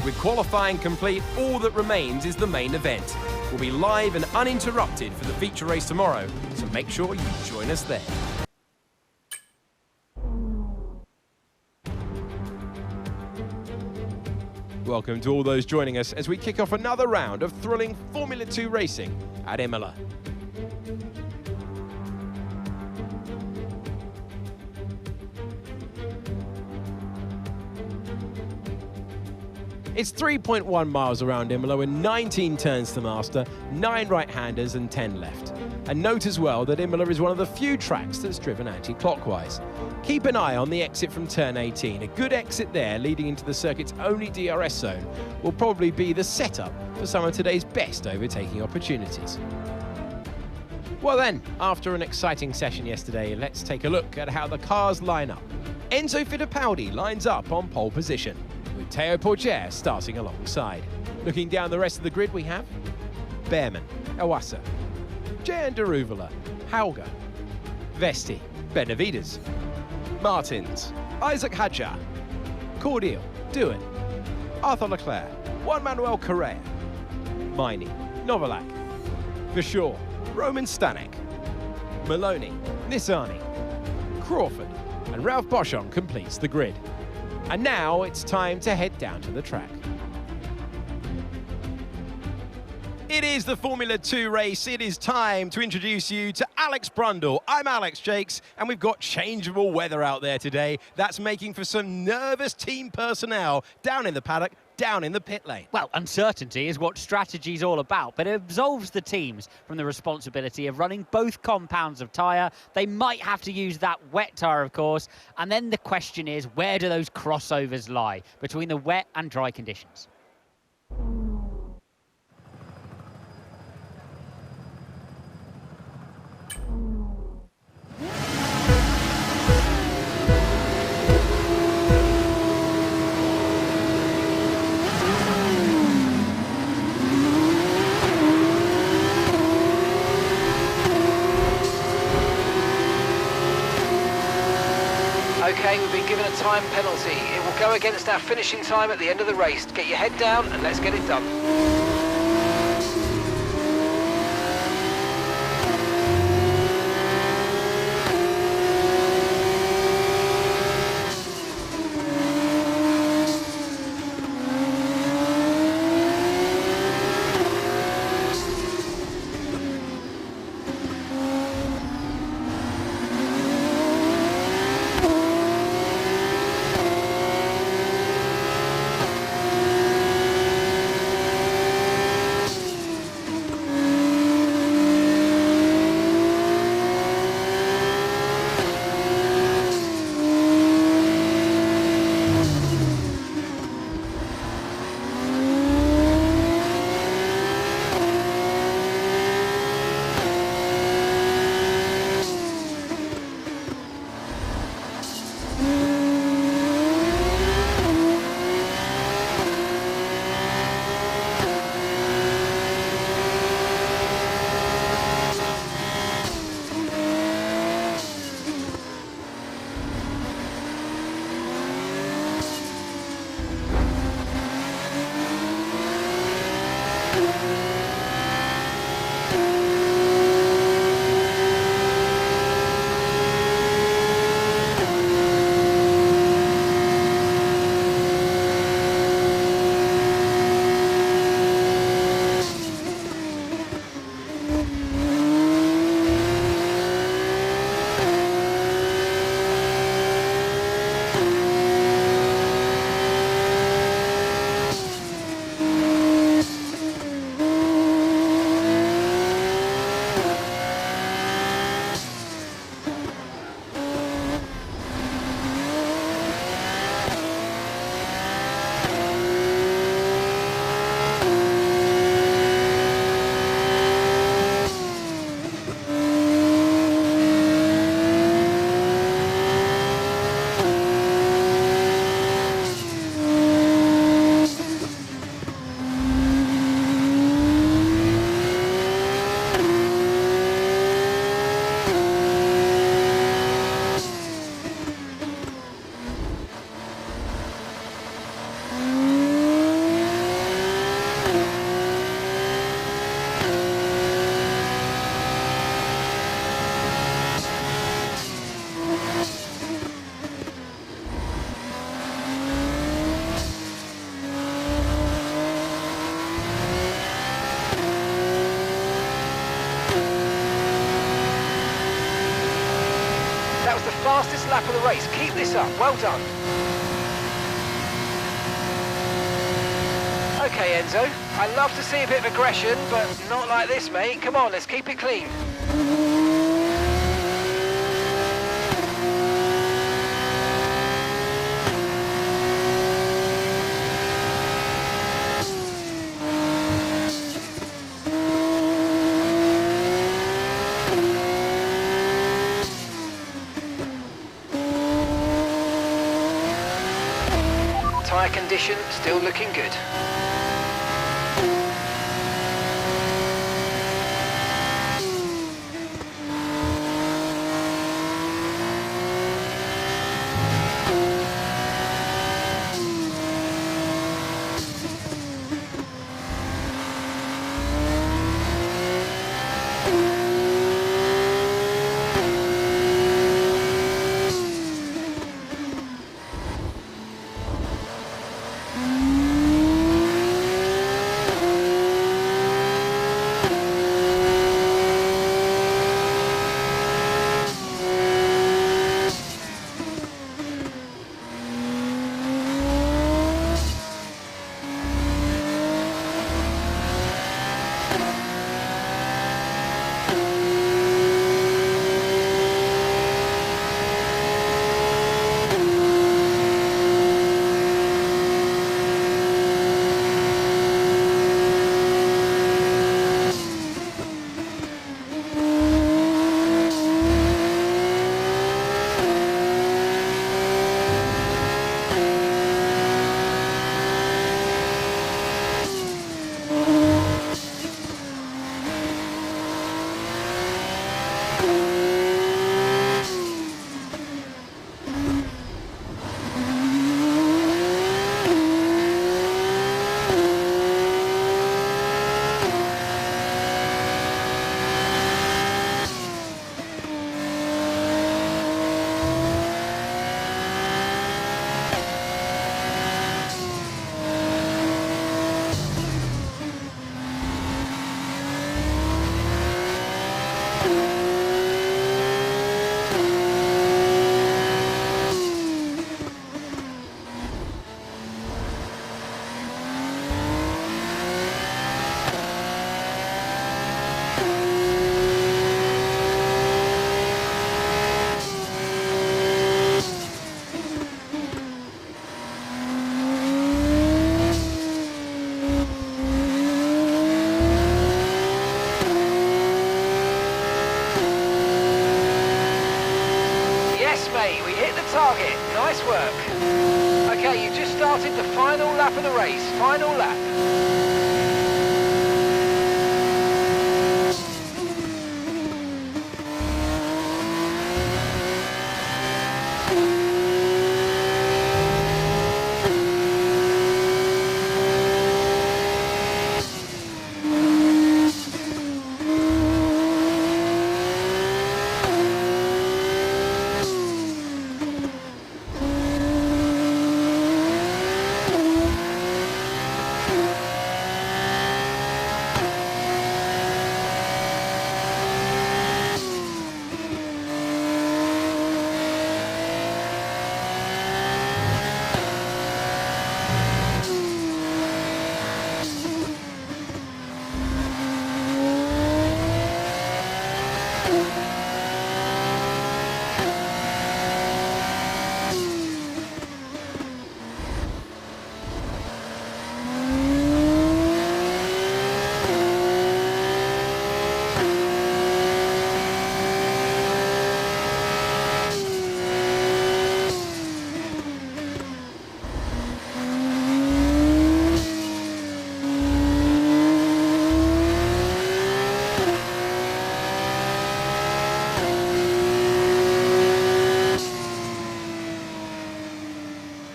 With qualifying complete, all that remains is the main event. We'll be live and uninterrupted for the feature race tomorrow, so make sure you join us there. Welcome to all those joining us as we kick off another round of thrilling Formula 2 racing at Imola. It's 3.1 miles around Imola with 19 turns to master, 9 right-handers and 10 left. And note as well that Imola is one of the few tracks that's driven anti-clockwise. Keep an eye on the exit from turn 18. A good exit there leading into the circuit's only DRS zone will probably be the setup for some of today's best overtaking opportunities. Well then, after an exciting session yesterday, let's take a look at how the cars line up. Enzo Fittipaldi lines up on pole position, with Teo Porcher starting alongside. Looking down the rest of the grid, we have Behrman, Iwasa, Jan Deruvala, Hauger, Vesti, Benavides, Martins, Isaac Hadjar, Cordial, Dewan, Arthur Leclerc, Juan Manuel Correa, Miney, Novalak, Vishor, Roman Stanek, Maloney, Nissani, Crawford, and Ralph Boschon completes the grid. And now it's time to head down to the track. It is the Formula 2 race. It is time to introduce you to Alex Brundle. I'm Alex Jakes, and we've got changeable weather out there today. That's making for some nervous team personnel down in the paddock, down in the pit lane. Well, uncertainty is what strategy's all about, but it absolves the teams from the responsibility of running both compounds of tyre. They might have to use that wet tyre, of course, and then the question is, where do those crossovers lie between the wet and dry conditions? Okay, we've been given a time penalty. It will go against our finishing time at the end of the race. Get your head down and let's get it done. lap of the race. Keep this up. Well done. Okay, Enzo. I love to see a bit of aggression, but not like this, mate. Come on, let's keep it clean. Tyre condition still looking good. We hit the target. Nice work. Okay, you just started the final lap of the race. Final lap.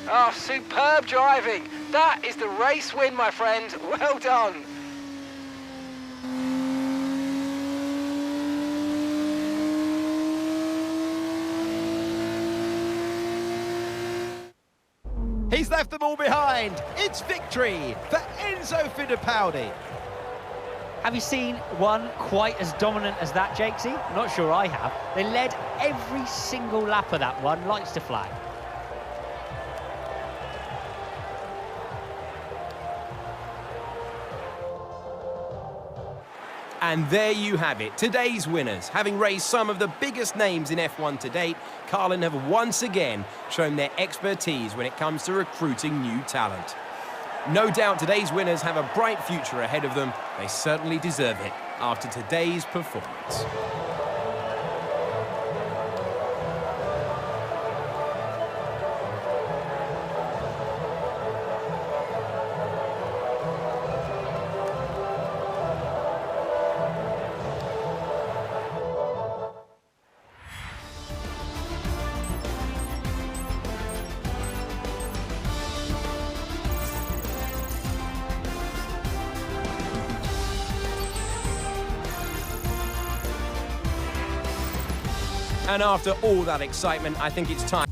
Oh, superb driving. That is the race win, my friend. Well done. He's left them all behind. It's victory for Enzo Fittipaldi. Have you seen one quite as dominant as that, Jakesy? Not sure I have. They led every single lap of that one, lights to flag. And there you have it, today's winners. Having raised some of the biggest names in F1 to date, Carlin have once again shown their expertise when it comes to recruiting new talent. No doubt today's winners have a bright future ahead of them. They certainly deserve it after today's performance. And after all that excitement, I think it's time